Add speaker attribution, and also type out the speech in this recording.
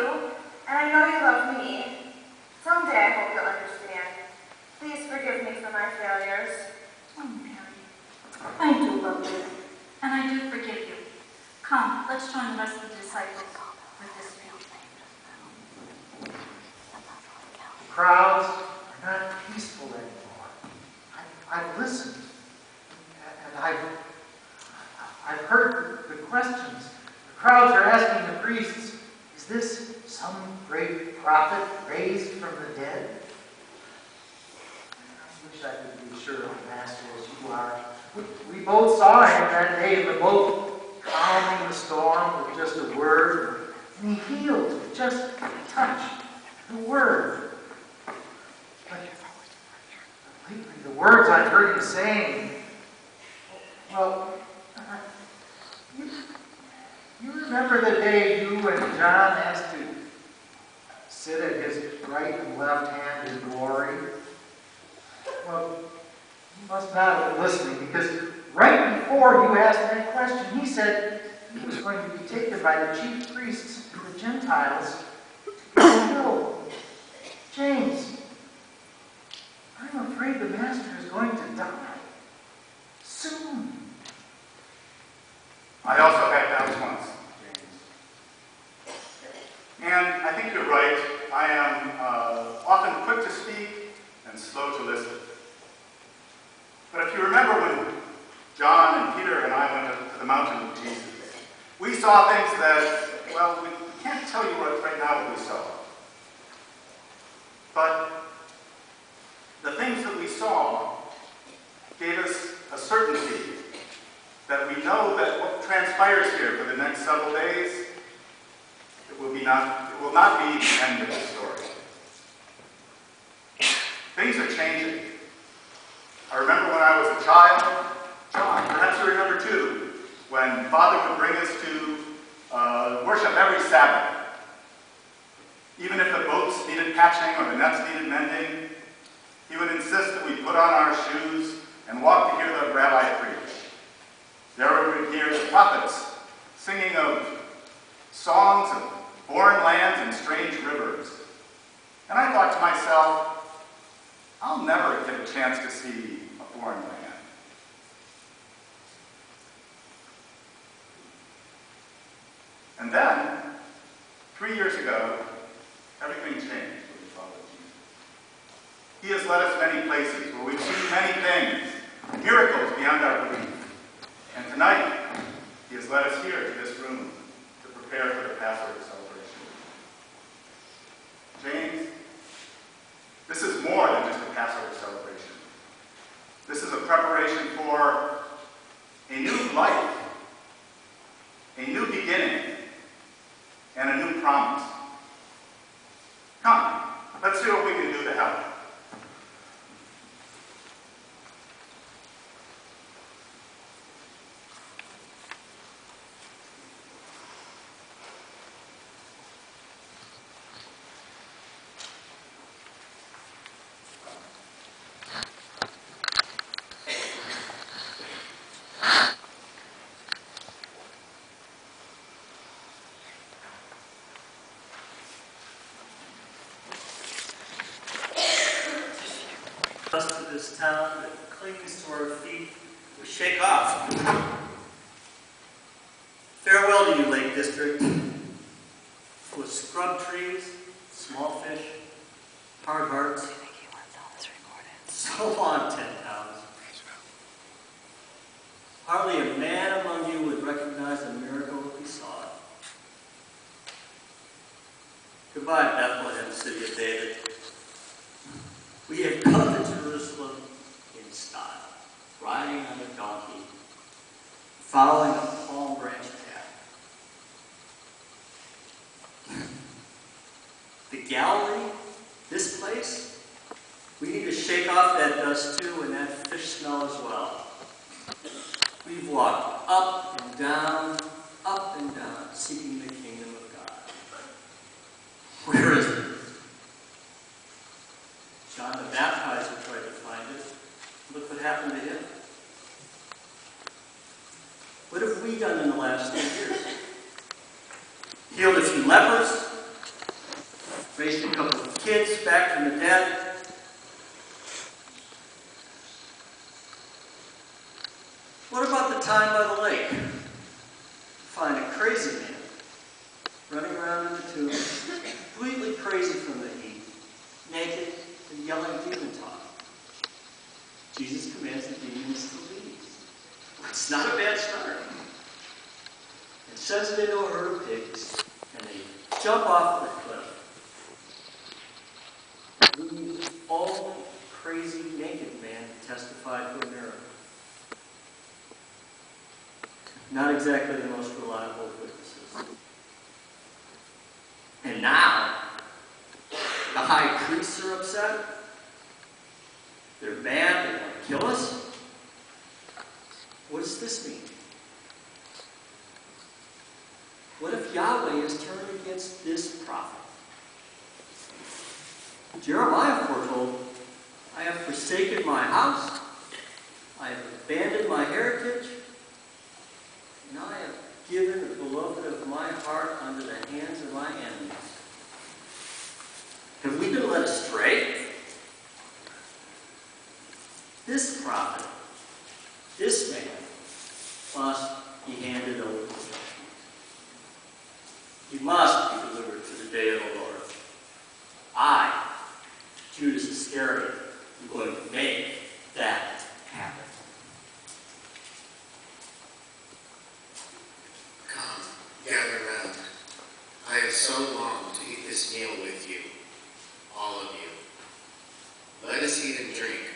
Speaker 1: you, and I know you love me. Someday I hope you'll understand. Please forgive me for my failures.
Speaker 2: Oh, Mary, I do love you, and I do forgive you. Come, let's join the rest of the disciples with this field.
Speaker 3: Crowds are not peaceful anymore. I've listened, and I've heard the questions. The crowds are asking the priests, is this some great prophet raised from the dead? I wish I could be sure of the Master as you are. We both saw him that day in the boat, calming the storm with just a word, and he healed with just a touch, a word. But lately, the words I've heard him saying, well, you remember the day you and John asked to sit at his right and left hand in glory? Well, you must not have been listening, because right before you asked that question, he said he was going to be taken by the chief priests and the Gentiles to be killed. James, I'm afraid the Master is going to die soon.
Speaker 4: I also had doubts once, James. And I think you're right. I am often quick to speak and slow to listen. But if you remember when John and Peter and I went to the mountain with Jesus, we saw things that, well, we can't tell you right now what we saw. But the things that we saw gave us a certainty that we know that what transpires here for the next several days, it will not be the end of the story. Things are changing. I remember when I was a child, John, perhaps you remember too, when Father would bring us to worship every Sabbath. Even if the boats needed patching or the nets needed mending, he would insist that we put on our shoes and walk to hear the rabbi preach. There we would hear the prophets singing of songs of foreign lands and strange rivers. And I thought to myself, I'll never get a chance to see a foreign land. And then, 3 years ago, everything changed when we followed Jesus. He has led us many places where we've seen many things, miracles beyond our belief. And tonight, he has led us here to this room to prepare for the Passover celebration. James, this is more than just a Passover celebration. This is a preparation for a new life, a new beginning, and a new promise. Come, let's see what we can do to help.
Speaker 5: Dust of this town that clings to our feet will shake off. Farewell to you, Lake District, full of scrub trees, small fish, hard hearts. So long, 10 towns. Hardly a man among you would recognize the miracle that we saw. Goodbye, Bethlehem, city of David. We have come to Jerusalem in style, riding on a donkey, following a palm branch path. The Galilee, this place, we need to shake off that dust too and that fish smell as well. We've walked up and down, seeking the kingdom of God. Where is it? John the Baptizer tried to find it. Look what happened to him. What have we done in the last 3 years? Healed a few lepers, raised a couple of kids back from the dead. What about the time by the lake? Find a crazy man running around in the tomb, completely crazy from the heat, naked and yelling demon talk. Jesus commands the demons to leave. It's not a bad start. And sends them into a herd of pigs, and they jump off the cliff. Leaving the only crazy naked man to testify to a miracle. Not exactly the most reliable of witnesses. And now, the high priests are upset. They're mad, they want to kill us. What does this mean? What if Yahweh is turned against this prophet? Jeremiah foretold, I have forsaken my house, I have abandoned my heritage, and I have given the beloved of my heart unto the hands of my enemies. Have we been led astray? This prophet, this man, must be handed over to judgment. He must be delivered to the day of the Lord. I, Judas Iscariot, am going to make that happen.
Speaker 6: Come, gather round. I have so longed to eat this meal with you, all of you. Let us eat and drink.